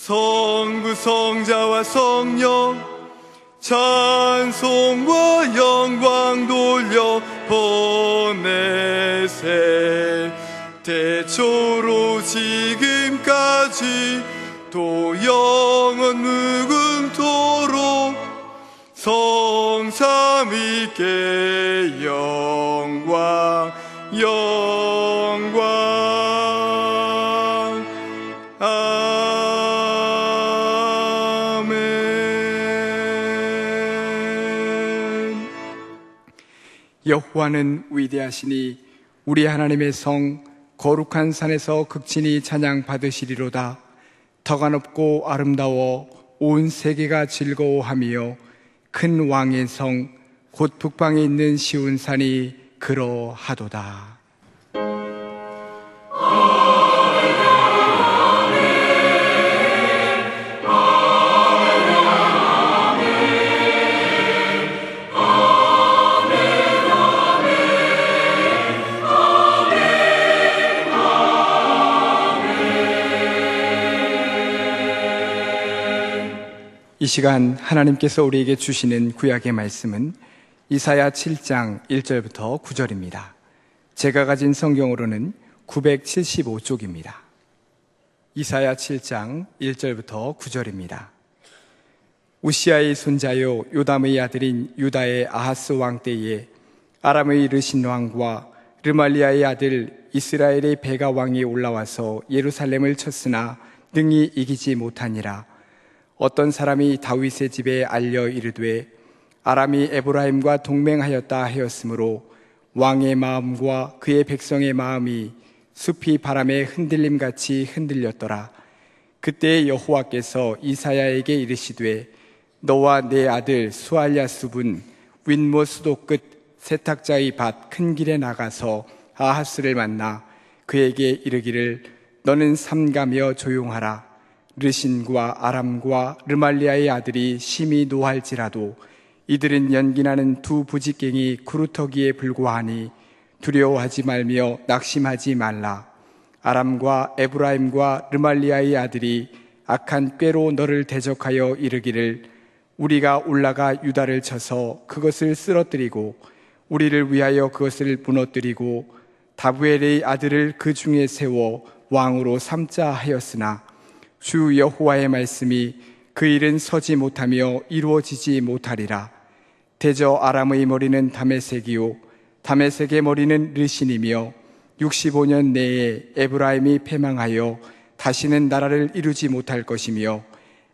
성부 성자와 성령 찬송과 영광 돌려 보내세. 태초로 지금까지 또 영원 무궁토록 성삼위께 영광 영광. 아멘. 여호와는 위대하시니 우리 하나님의 성 거룩한 산에서 극진히 찬양 받으시리로다. 터가 높고 아름다워 온 세계가 즐거워하며 큰 왕의 성 곧 북방에 있는 시온산이 그러하도다. 이 시간 하나님께서 우리에게 주시는 구약의 말씀은 이사야 7장 1절부터 9절입니다. 제가 가진 성경으로는 975쪽입니다. 이사야 7장 1절부터 9절입니다. 우시아의 손자요 요담의 아들인 유다의 아하스 왕 때에 아람의 르신 왕과 르말리아의 아들 이스라엘의 베가 왕이 올라와서 예루살렘을 쳤으나 능히 이기지 못하니라. 어떤 사람이 다윗의 집에 알려 이르되 아람이 에브라임과 동맹하였다 하였으므로 왕의 마음과 그의 백성의 마음이 숲이 바람에 흔들림같이 흔들렸더라. 그때 여호와께서 이사야에게 이르시되 너와 내 아들 수알랴숲은 윗모 수도 끝 세탁자의 밭 큰 길에 나가서 아하스를 만나 그에게 이르기를 너는 삼가며 조용하라. 르신과 아람과 르말리아의 아들이 심히 노할지라도 이들은 연기나는 두 부직갱이 구루터기에 불과하니 두려워하지 말며 낙심하지 말라. 아람과 에브라임과 르말리아의 아들이 악한 꾀로 너를 대적하여 이르기를 우리가 올라가 유다를 쳐서 그것을 쓰러뜨리고 우리를 위하여 그것을 무너뜨리고 다부엘의 아들을 그 중에 세워 왕으로 삼자 하였으나 주 여호와의 말씀이 그 일은 서지 못하며 이루어지지 못하리라. 대저 아람의 머리는 다메섹이요 다메섹의 머리는 르신이며 65년 내에 에브라임이 패망하여 다시는 나라를 이루지 못할 것이며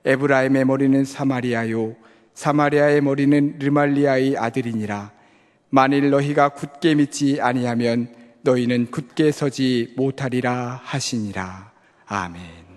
에브라임의 머리는 사마리아요 사마리아의 머리는 르말리아의 아들이니라. 만일 너희가 굳게 믿지 아니하면 너희는 굳게 서지 못하리라 하시니라. 아멘.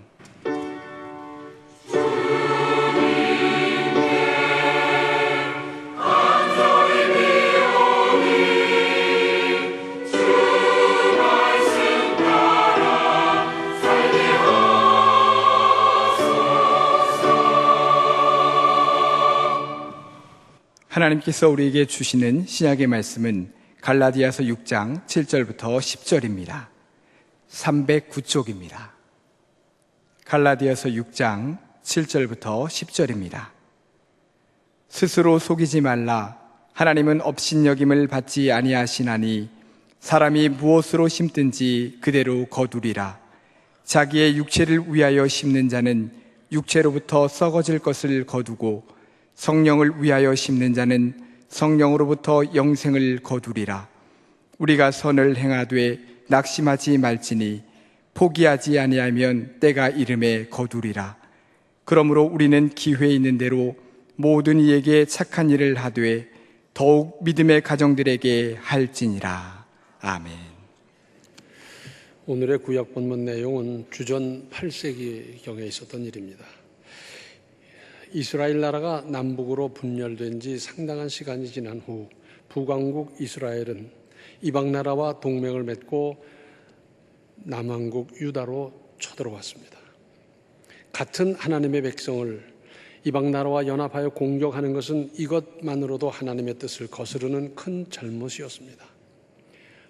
하나님께서 우리에게 주시는 신약의 말씀은 갈라디아서 6장 7절부터 10절입니다. 309쪽입니다. 갈라디아서 6장 7절부터 10절입니다. 스스로 속이지 말라. 하나님은 업신여김을 받지 아니하시나니 사람이 무엇으로 심든지 그대로 거두리라. 자기의 육체를 위하여 심는 자는 육체로부터 썩어질 것을 거두고 성령을 위하여 심는 자는 성령으로부터 영생을 거두리라. 우리가 선을 행하되 낙심하지 말지니 포기하지 아니하면 때가 이름에 거두리라. 그러므로 우리는 기회 있는 대로 모든 이에게 착한 일을 하되 더욱 믿음의 가정들에게 할지니라. 아멘. 오늘의 구약 본문 내용은 주전 8세기경에 있었던 일입니다. 이스라엘 나라가 남북으로 분열된 지 상당한 시간이 지난 후 북왕국 이스라엘은 이방 나라와 동맹을 맺고 남왕국 유다로 쳐들어왔습니다. 같은 하나님의 백성을 이방 나라와 연합하여 공격하는 것은 이것만으로도 하나님의 뜻을 거스르는 큰 잘못이었습니다.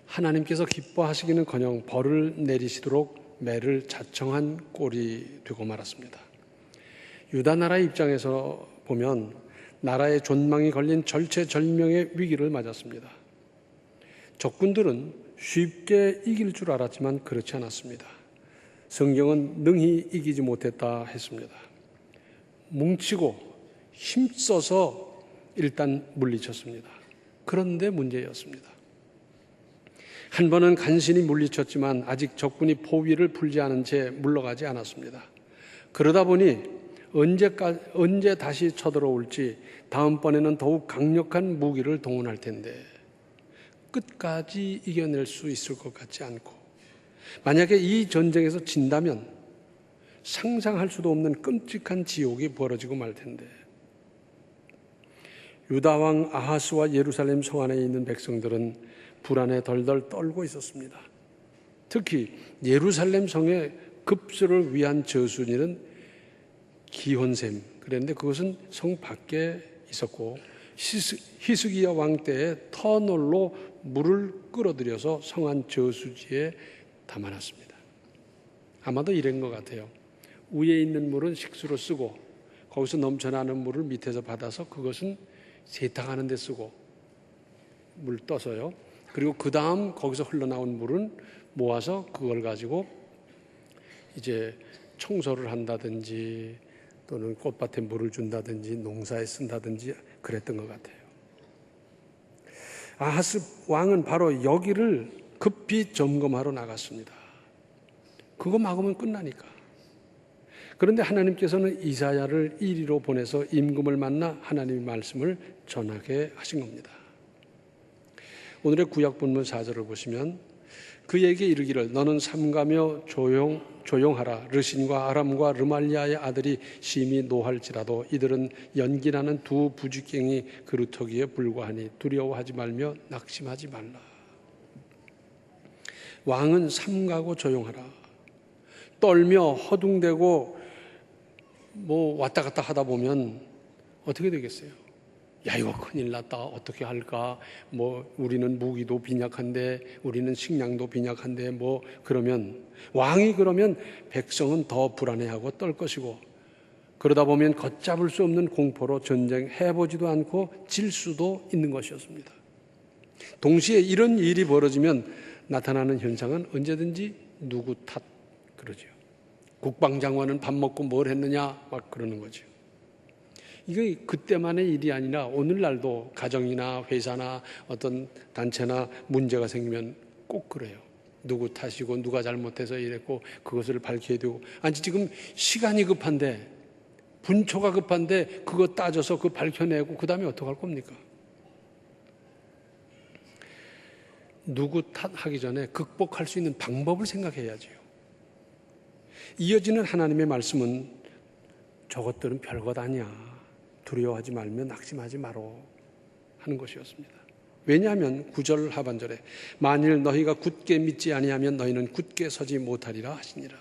하나님께서 기뻐하시기는커녕 벌을 내리시도록 매를 자청한 꼴이 되고 말았습니다. 유다 나라의 입장에서 보면 나라의 존망이 걸린 절체절명의 위기를 맞았습니다. 적군들은 쉽게 이길 줄 알았지만 그렇지 않았습니다. 성경은 능히 이기지 못했다 했습니다. 뭉치고 힘써서 일단 물리쳤습니다. 그런데 문제였습니다. 한 번은 간신히 물리쳤지만 아직 적군이 포위를 풀지 않은 채 물러가지 않았습니다. 그러다 보니 언제 다시 쳐들어올지 다음번에는 더욱 강력한 무기를 동원할 텐데 끝까지 이겨낼 수 있을 것 같지 않고, 만약에 이 전쟁에서 진다면 상상할 수도 없는 끔찍한 지옥이 벌어지고 말 텐데, 유다 왕 아하스와 예루살렘 성 안에 있는 백성들은 불안에 덜덜 떨고 있었습니다. 특히 예루살렘 성의 급수를 위한 저수지는 기혼샘, 그런데 그것은 성 밖에 있었고 히스기야 왕 때에 터널로 물을 끌어들여서 성 안 저수지에 담아놨습니다. 아마도 이런 것 같아요. 위에 있는 물은 식수로 쓰고 거기서 넘쳐나는 물을 밑에서 받아서 그것은 세탁하는 데 쓰고 물 떠서요. 그리고 그 다음 거기서 흘러나온 물은 모아서 그걸 가지고 이제 청소를 한다든지 또는 꽃밭에 물을 준다든지 농사에 쓴다든지 그랬던 것 같아요. 아하스 왕은 바로 여기를 급히 점검하러 나갔습니다. 그거 막으면 끝나니까. 그런데 하나님께서는 이사야를 이리로 보내서 임금을 만나 하나님의 말씀을 전하게 하신 겁니다. 오늘의 구약 본문 4절을 보시면 그에게 이르기를 너는 삼가며 조용하라. 르신과 아람과 르말리아의 아들이 심히 노할지라도 이들은 연기나는 두 부지깽이 그루터기에 불과하니 두려워하지 말며 낙심하지 말라. 왕은 삼가고 조용하라. 떨며 허둥대고 왔다 갔다 하다 보면 어떻게 되겠어요? 야, 이거 큰일 났다. 어떻게 할까? 우리는 무기도 빈약한데, 우리는 식량도 빈약한데, 그러면, 왕이 그러면 백성은 더 불안해하고 떨 것이고, 그러다 보면 걷잡을 수 없는 공포로 전쟁해보지도 않고 질 수도 있는 것이었습니다. 동시에 이런 일이 벌어지면 나타나는 현상은 언제든지 누구 탓, 그러죠. 국방장관은 밥 먹고 뭘 했느냐, 막 그러는 거죠. 이게 그때만의 일이 아니라 오늘날도 가정이나 회사나 어떤 단체나 문제가 생기면 꼭 그래요. 누구 탓이고 누가 잘못해서 이랬고 그것을 밝혀야 되고, 아니 지금 시간이 급한데 분초가 급한데 그거 따져서 그거 밝혀내고 그 다음에 어떡할 겁니까? 누구 탓하기 전에 극복할 수 있는 방법을 생각해야지요. 이어지는 하나님의 말씀은 저것들은 별것 아니야. 두려워하지 말며 낙심하지 마로 하는 것이었습니다. 왜냐하면 9절 하반절에 만일 너희가 굳게 믿지 아니하면 너희는 굳게 서지 못하리라 하시니라.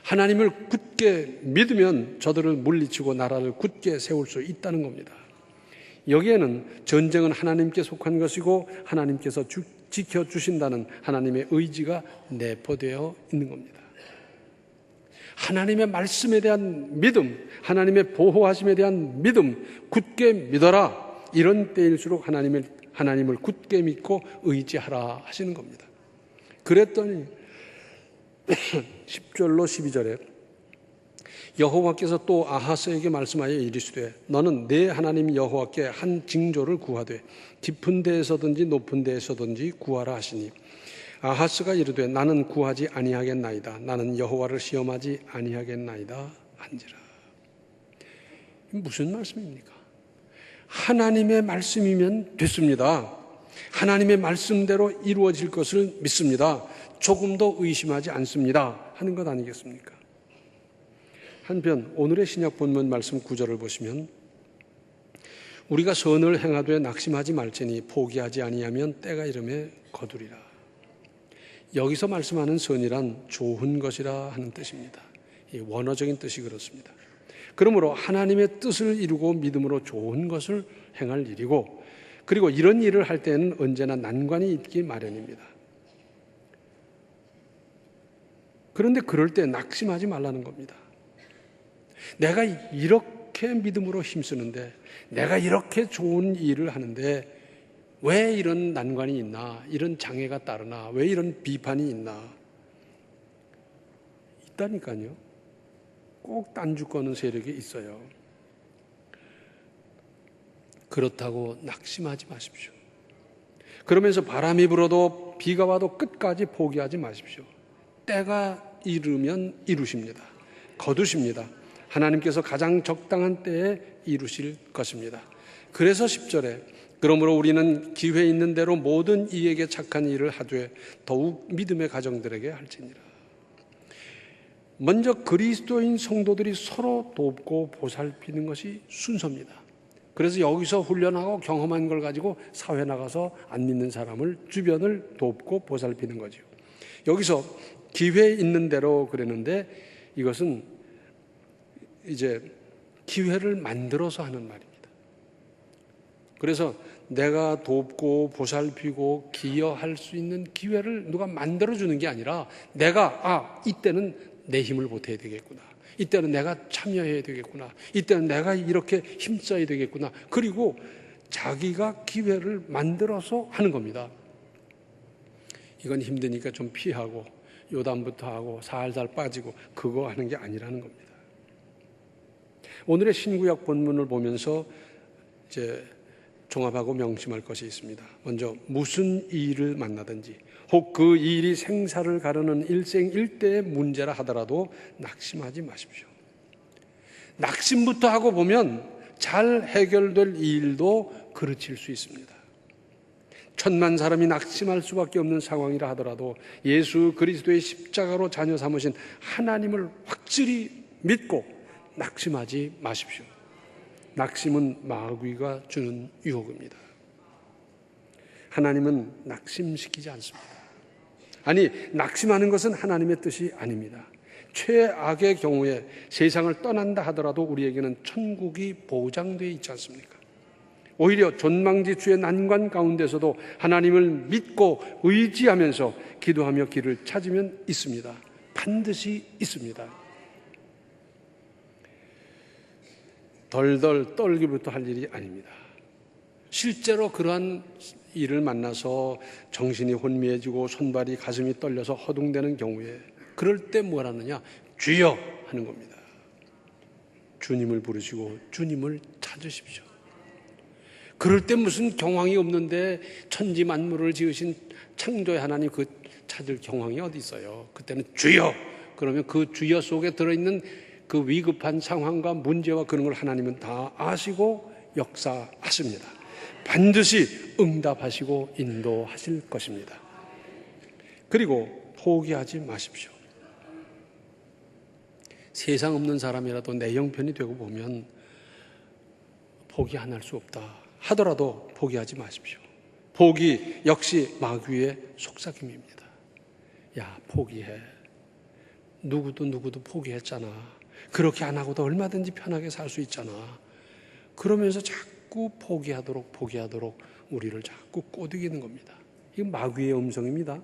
하나님을 굳게 믿으면 저들을 물리치고 나라를 굳게 세울 수 있다는 겁니다. 여기에는 전쟁은 하나님께 속한 것이고 하나님께서 지켜주신다는 하나님의 의지가 내포되어 있는 겁니다. 하나님의 말씀에 대한 믿음, 하나님의 보호하심에 대한 믿음, 굳게 믿어라. 이런 때일수록 하나님을 굳게 믿고 의지하라 하시는 겁니다. 그랬더니 10절로 12절에 여호와께서 또 아하스에게 말씀하여 이르시되 너는 내 하나님 여호와께 한 징조를 구하되 깊은 데에서든지 높은 데에서든지 구하라 하시니 아하스가 이르되 나는 구하지 아니하겠나이다. 나는 여호와를 시험하지 아니하겠나이다 한지라. 무슨 말씀입니까? 하나님의 말씀이면 됐습니다. 하나님의 말씀대로 이루어질 것을 믿습니다. 조금도 의심하지 않습니다 하는 것 아니겠습니까? 한편 오늘의 신약 본문 말씀 9절을 보시면 우리가 선을 행하되 낙심하지 말지니 포기하지 아니하면 때가 이름에 거두리라. 여기서 말씀하는 선이란 좋은 것이라 하는 뜻입니다. 이 원어적인 뜻이 그렇습니다. 그러므로 하나님의 뜻을 이루고 믿음으로 좋은 것을 행할 일이고, 그리고 이런 일을 할 때는 언제나 난관이 있기 마련입니다. 그런데 그럴 때 낙심하지 말라는 겁니다. 내가 이렇게 믿음으로 힘쓰는데, 내가 이렇게 좋은 일을 하는데 왜 이런 난관이 있나, 이런 장애가 따르나, 왜 이런 비판이 있나. 있다니까요. 꼭 딴주 거는 세력이 있어요. 그렇다고 낙심하지 마십시오. 그러면서 바람이 불어도 비가 와도 끝까지 포기하지 마십시오. 때가 이르면 이루십니다. 거두십니다. 하나님께서 가장 적당한 때에 이루실 것입니다. 그래서 10절에 그러므로 우리는 기회 있는 대로 모든 이에게 착한 일을 하되 더욱 믿음의 가정들에게 할지니라. 먼저 그리스도인 성도들이 서로 돕고 보살피는 것이 순서입니다. 그래서 여기서 훈련하고 경험한 걸 가지고 사회 나가서 안 믿는 사람을, 주변을 돕고 보살피는 거죠. 여기서 기회 있는 대로 그랬는데 이것은 이제 기회를 만들어서 하는 말입니다. 그래서 내가 돕고 보살피고 기여할 수 있는 기회를 누가 만들어주는 게 아니라 내가 이때는 내 힘을 보태야 되겠구나, 이때는 내가 참여해야 되겠구나, 이때는 내가 이렇게 힘써야 되겠구나, 그리고 자기가 기회를 만들어서 하는 겁니다. 이건 힘드니까 좀 피하고 요단부터 하고 살살 빠지고 그거 하는 게 아니라는 겁니다. 오늘의 신구약 본문을 보면서 이제 종합하고 명심할 것이 있습니다. 먼저 무슨 일을 만나든지 혹 그 일이 생사를 가르는 일생일대의 문제라 하더라도 낙심하지 마십시오. 낙심부터 하고 보면 잘 해결될 일도 그르칠 수 있습니다. 천만 사람이 낙심할 수밖에 없는 상황이라 하더라도 예수 그리스도의 십자가로 자녀 삼으신 하나님을 확실히 믿고 낙심하지 마십시오. 낙심은 마귀가 주는 유혹입니다. 하나님은 낙심시키지 않습니다. 아니, 낙심하는 것은 하나님의 뜻이 아닙니다. 최악의 경우에 세상을 떠난다 하더라도 우리에게는 천국이 보장되어 있지 않습니까? 오히려 존망지추의 난관 가운데서도 하나님을 믿고 의지하면서 기도하며 길을 찾으면 있습니다. 반드시 있습니다. 덜덜 떨기부터 할 일이 아닙니다. 실제로 그러한 일을 만나서 정신이 혼미해지고 손발이 가슴이 떨려서 허둥대는 경우에 그럴 때 뭘 하느냐? 주여 하는 겁니다. 주님을 부르시고 주님을 찾으십시오. 그럴 때 무슨 경황이 없는데 천지 만물을 지으신 창조의 하나님 그 찾을 경황이 어디 있어요? 그때는 주여! 그러면 그 주여 속에 들어있는 그 위급한 상황과 문제와 그런 걸 하나님은 다 아시고 역사하십니다. 반드시 응답하시고 인도하실 것입니다. 그리고 포기하지 마십시오. 세상 없는 사람이라도 내 형편이 되고 보면 포기 안 할 수 없다 하더라도 포기하지 마십시오. 포기 역시 마귀의 속삭임입니다. 야, 포기해. 누구도 포기했잖아. 그렇게 안 하고도 얼마든지 편하게 살 수 있잖아. 그러면서 자꾸 포기하도록 우리를 자꾸 꼬드기는 겁니다. 이건 마귀의 음성입니다.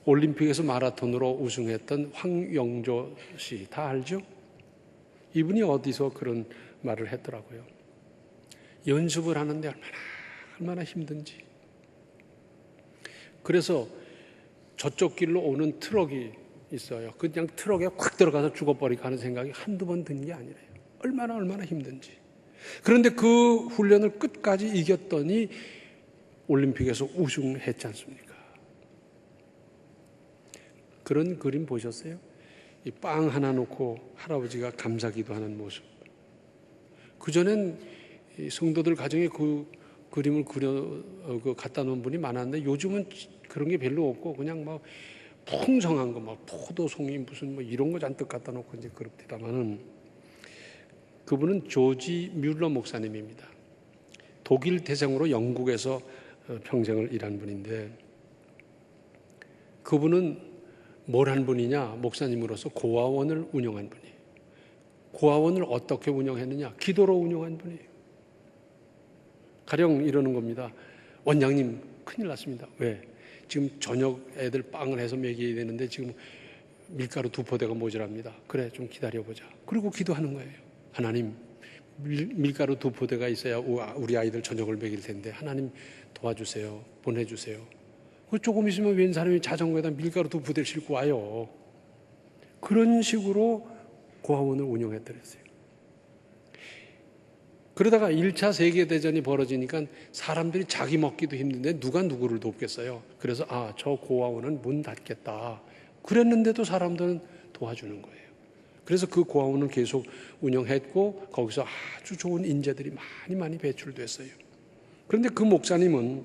올림픽에서 마라톤으로 우승했던 황영조 씨 다 알죠? 이분이 어디서 그런 말을 했더라고요. 연습을 하는데 얼마나 힘든지. 그래서 저쪽 길로 오는 트럭이 있어요. 그냥 트럭에 콱 들어가서 죽어버리고 하는 생각이 한두 번 든 게 아니래요. 얼마나 힘든지. 그런데 그 훈련을 끝까지 이겼더니 올림픽에서 우승했지 않습니까? 그런 그림 보셨어요? 이 빵 하나 놓고 할아버지가 감사기도 하는 모습. 그전엔 성도들 가정에 그 그림을 갖다 놓은 분이 많았는데 요즘은 그런 게 별로 없고 그냥 막 풍성한 거, 막 포도송이 무슨 뭐 이런 거 잔뜩 갖다 놓고 이제 그렇다마는 그분은 조지 뮬러 목사님입니다. 독일 대생으로 영국에서 평생을 일한 분인데 그분은 뭘 한 분이냐? 목사님으로서 고아원을 운영한 분이에요. 고아원을 어떻게 운영했느냐? 기도로 운영한 분이에요. 가령 이러는 겁니다. 원장님 큰일 났습니다. 왜? 지금 저녁 애들 빵을 해서 먹여야 되는데 지금 밀가루 2포대가 모자랍니다. 그래, 좀 기다려보자. 그리고 기도하는 거예요. 하나님, 밀가루 2포대가 있어야 우리 아이들 저녁을 먹일 텐데 하나님 도와주세요. 보내주세요. 조금 있으면 웬 사람이 자전거에다 밀가루 2포대를 싣고 와요. 그런 식으로 고아원을 운영했더랬어요. 그러다가 1차 세계대전이 벌어지니까 사람들이 자기 먹기도 힘든데 누가 누구를 돕겠어요. 그래서 저 고아원은 문 닫겠다. 그랬는데도 사람들은 도와주는 거예요. 그래서 그 고아원을 계속 운영했고 거기서 아주 좋은 인재들이 많이 배출됐어요. 그런데 그 목사님은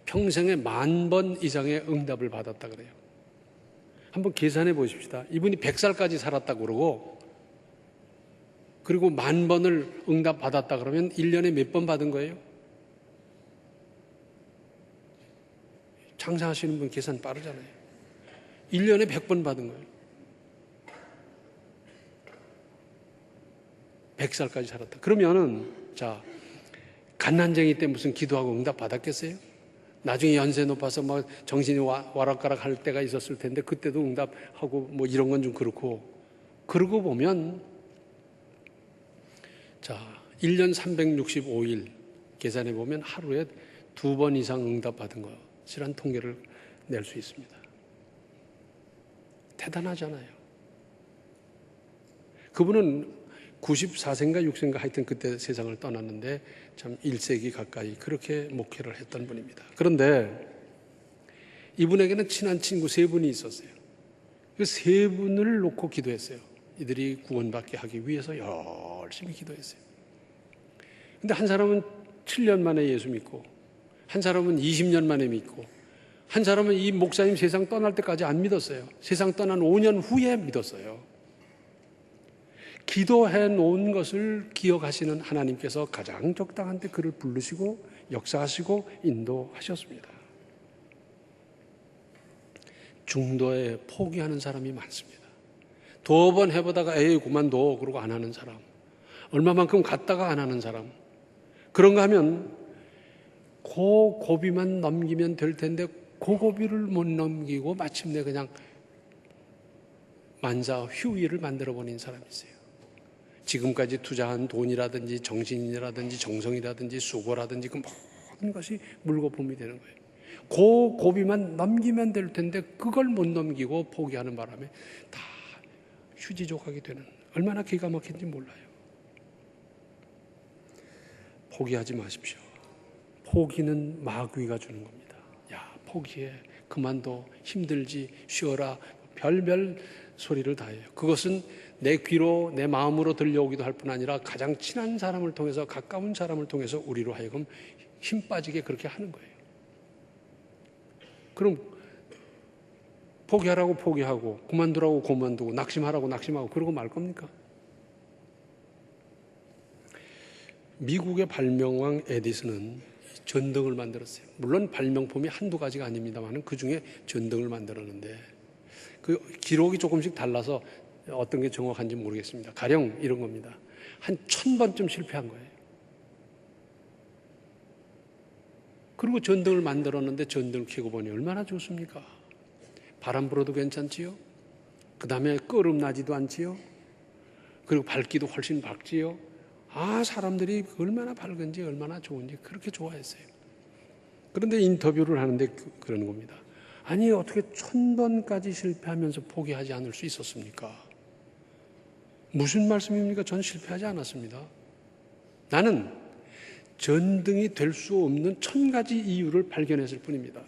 평생에 10,000번 이상의 응답을 받았다 그래요. 한번 계산해 보십시다. 이분이 100살까지 살았다고 그러고 그리고 10,000번을 응답 받았다 그러면 1년에 몇 번 받은 거예요? 장사하시는 분 계산 빠르잖아요. 1년에 100번 받은 거예요. 100살까지 살았다. 그러면은 자, 갓난쟁이 때 무슨 기도하고 응답 받았겠어요? 나중에 연세 높아서 막 정신이 와락가락 할 때가 있었을 텐데 그때도 응답하고 뭐 이런 건 좀 그렇고, 그러고 보면 자, 1년 365일 계산해 보면 하루에 2번 이상 응답 받은 것이란 통계를 낼 수 있습니다. 대단하잖아요. 그분은 94세인가 6세인가 하여튼 그때 세상을 떠났는데 참 1세기 가까이 그렇게 목회를 했던 분입니다. 그런데 이분에게는 친한 친구 3분이 있었어요. 그 3분을 놓고 기도했어요. 이들이 구원받게 하기 위해서 열심히 기도했어요. 근데 한 사람은 7년 만에 예수 믿고, 한 사람은 20년 만에 믿고, 한 사람은 이 목사님 세상 떠날 때까지 안 믿었어요. 세상 떠난 5년 후에 믿었어요. 기도해 놓은 것을 기억하시는 하나님께서 가장 적당한 때 그를 부르시고 역사하시고 인도하셨습니다. 중도에 포기하는 사람이 많습니다. 2번 해보다가 에이 그만둬 그러고 안 하는 사람, 얼마만큼 갔다가 안 하는 사람, 그런가 하면 그 고비만 넘기면 될 텐데 그 고비를 못 넘기고 마침내 그냥 만사 휴일을 만들어버린 사람이 있어요. 지금까지 투자한 돈이라든지 정신이라든지 정성이라든지 수고라든지 그 모든 것이 물거품이 되는 거예요. 그 고비만 넘기면 될 텐데 그걸 못 넘기고 포기하는 바람에 다 휴지족하게 되는, 얼마나 기가 막힌지 몰라요. 포기하지 마십시오. 포기는 마귀가 주는 겁니다. 야, 포기해, 그만둬, 힘들지, 쉬어라, 별별 소리를 다 해요. 그것은 내 귀로 내 마음으로 들려오기도 할 뿐 아니라 가장 친한 사람을 통해서, 가까운 사람을 통해서 우리로 하여금 힘 빠지게 그렇게 하는 거예요. 그럼 포기하라고 포기하고 그만두라고 그만두고 낙심하라고 낙심하고 그러고 말 겁니까? 미국의 발명왕 에디슨은 전등을 만들었어요. 물론 발명품이 한두 가지가 아닙니다만 그 중에 전등을 만들었는데 그 기록이 조금씩 달라서 어떤 게 정확한지 모르겠습니다. 가령 이런 겁니다. 한 1000번쯤 실패한 거예요. 그리고 전등을 만들었는데 전등을 켜고 보니 얼마나 좋습니까? 바람 불어도 괜찮지요? 그 다음에 끄름 나지도 않지요? 그리고 밝기도 훨씬 밝지요? 사람들이 얼마나 밝은지 얼마나 좋은지 그렇게 좋아했어요. 그런데 인터뷰를 하는데 그러는 겁니다. 아니 어떻게 1000번까지 실패하면서 포기하지 않을 수 있었습니까? 무슨 말씀입니까? 전 실패하지 않았습니다. 나는 전등이 될 수 없는 1000가지 이유를 발견했을 뿐입니다.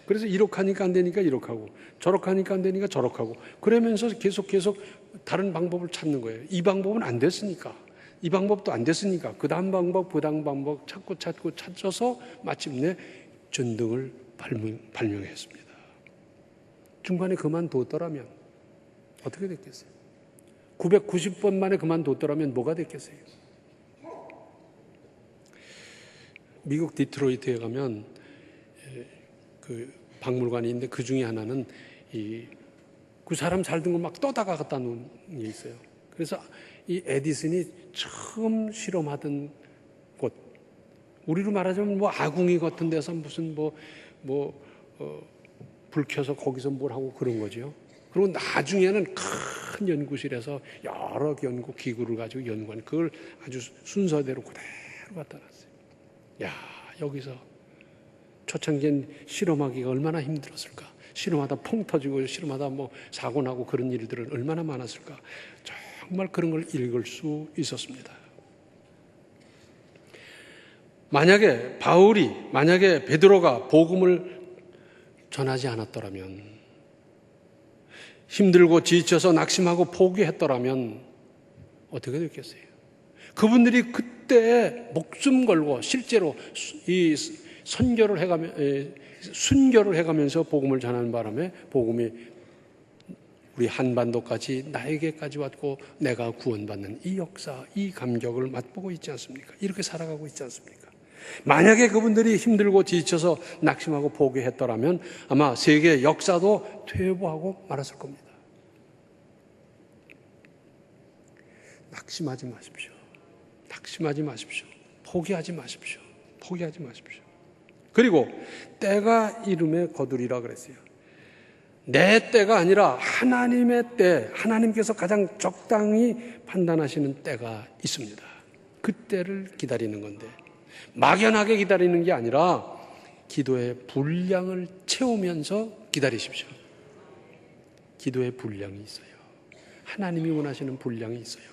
그래서 이렇게 하니까 안 되니까 이렇게 하고 저렇게 하니까 안 되니까 저렇게 하고 그러면서 계속 다른 방법을 찾는 거예요. 이 방법은 안 됐으니까, 이 방법도 안 됐으니까 그 다음 방법 찾고 찾아서 마침내 전등을 발명했습니다. 중간에 그만뒀더라면 어떻게 됐겠어요? 990번 만에 그만뒀더라면 뭐가 됐겠어요? 미국 디트로이트에 가면 그 박물관이 있는데 그 중에 하나는 그 사람 살던 걸 막 떠다가 갖다 놓은 게 있어요. 그래서 이 에디슨이 처음 실험하던 곳, 우리로 말하자면 뭐 아궁이 같은 데서 무슨 뭐 불 켜서 거기서 뭘 하고 그런 거죠. 그리고 나중에는 큰 연구실에서 여러 연구 기구를 가지고 연구한 그걸 아주 순서대로 그대로 갖다 놨어요. 야, 여기서 초창기엔 실험하기가 얼마나 힘들었을까. 실험하다 펑 터지고 실험하다 사고 나고 그런 일들은 얼마나 많았을까. 정말 그런 걸 읽을 수 있었습니다. 만약에 베드로가 복음을 전하지 않았더라면, 힘들고 지쳐서 낙심하고 포기했더라면 어떻게 됐겠어요? 그분들이 그때 목숨 걸고 실제로 이 순교를 해가면서 복음을 전하는 바람에 복음이 우리 한반도까지 나에게까지 왔고 내가 구원받는 이 역사, 이 감격을 맛보고 있지 않습니까? 이렇게 살아가고 있지 않습니까? 만약에 그분들이 힘들고 지쳐서 낙심하고 포기했더라면 아마 세계 역사도 퇴보하고 말았을 겁니다. 낙심하지 마십시오. 낙심하지 마십시오. 포기하지 마십시오. 포기하지 마십시오. 그리고 때가 이름에 거두리라 그랬어요. 내 때가 아니라 하나님의 때, 하나님께서 가장 적당히 판단하시는 때가 있습니다. 그 때를 기다리는 건데, 막연하게 기다리는 게 아니라 기도의 분량을 채우면서 기다리십시오. 기도의 분량이 있어요. 하나님이 원하시는 분량이 있어요.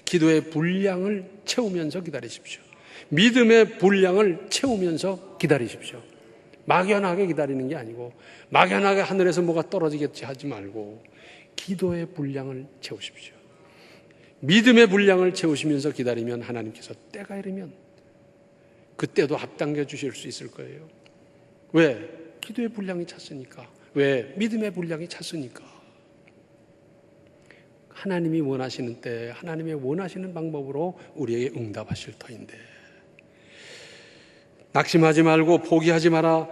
기도의 분량을 채우면서 기다리십시오. 믿음의 분량을 채우면서 기다리십시오. 막연하게 기다리는 게 아니고 막연하게 하늘에서 뭐가 떨어지겠지 하지 말고 기도의 분량을 채우십시오. 믿음의 분량을 채우시면서 기다리면 하나님께서 때가 이르면 그때도 앞당겨 주실 수 있을 거예요. 왜? 기도의 분량이 찼으니까. 왜? 믿음의 분량이 찼으니까. 하나님이 원하시는 때, 하나님의 원하시는 방법으로 우리에게 응답하실 터인데, 낙심하지 말고 포기하지 마라.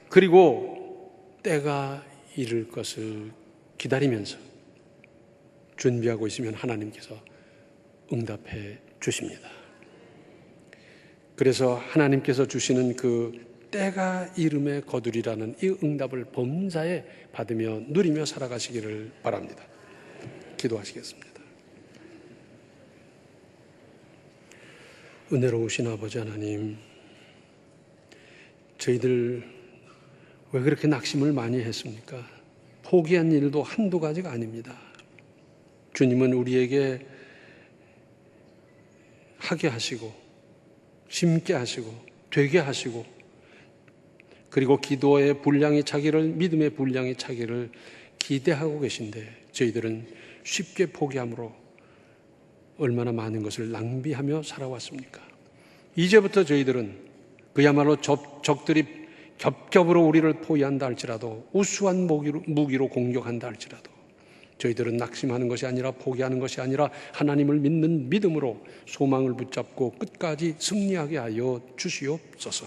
그리고 때가 이를 것을 기다리면서 준비하고 있으면 하나님께서 응답해 주십니다. 그래서 하나님께서 주시는 그 때가 이름에 거두리라는 이 응답을 범사에 받으며 누리며 살아가시기를 바랍니다. 기도하시겠습니다. 은혜로우신 아버지 하나님, 저희들 왜 그렇게 낙심을 많이 했습니까? 포기한 일도 한두 가지가 아닙니다. 주님은 우리에게 하게 하시고 심게 하시고 되게 하시고 그리고 기도의 분량이 차기를, 믿음의 분량이 차기를 기대하고 계신데 저희들은 쉽게 포기함으로 얼마나 많은 것을 낭비하며 살아왔습니까? 이제부터 저희들은 그야말로 적들이 겹겹으로 우리를 포위한다 할지라도, 우수한 무기로 공격한다 할지라도 저희들은 낙심하는 것이 아니라 포기하는 것이 아니라 하나님을 믿는 믿음으로 소망을 붙잡고 끝까지 승리하게 하여 주시옵소서.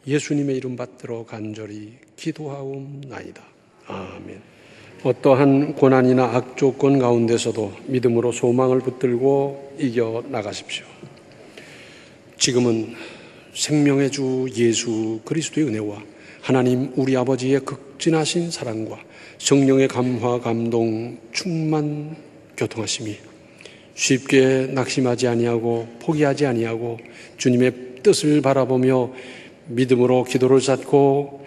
예수님의 이름 받들어 간절히 기도하옵나이다. 아멘. 어떠한 고난이나 악조건 가운데서도 믿음으로 소망을 붙들고 이겨나가십시오. 지금은 생명의 주 예수 그리스도의 은혜와 하나님 우리 아버지의 극진하신 사랑과 성령의 감화 감동 충만 교통하심이 쉽게 낙심하지 아니하고 포기하지 아니하고 주님의 뜻을 바라보며 믿음으로 기도를 쌓고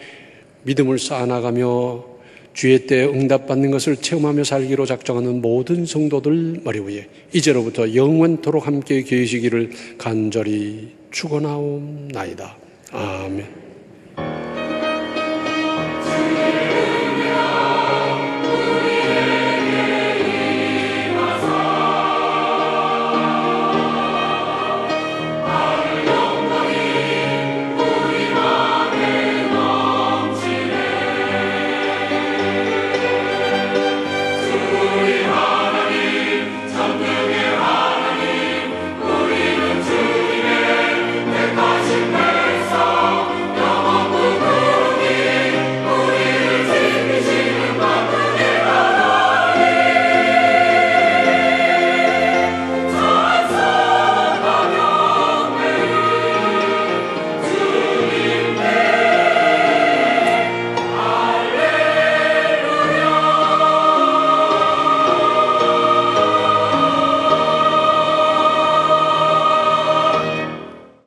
믿음을 쌓아나가며 주의 때에 응답받는 것을 체험하며 살기로 작정하는 모든 성도들 머리 위에 이제로부터 영원토록 함께 계시기를 간절히 축원하옵나이다. 아멘.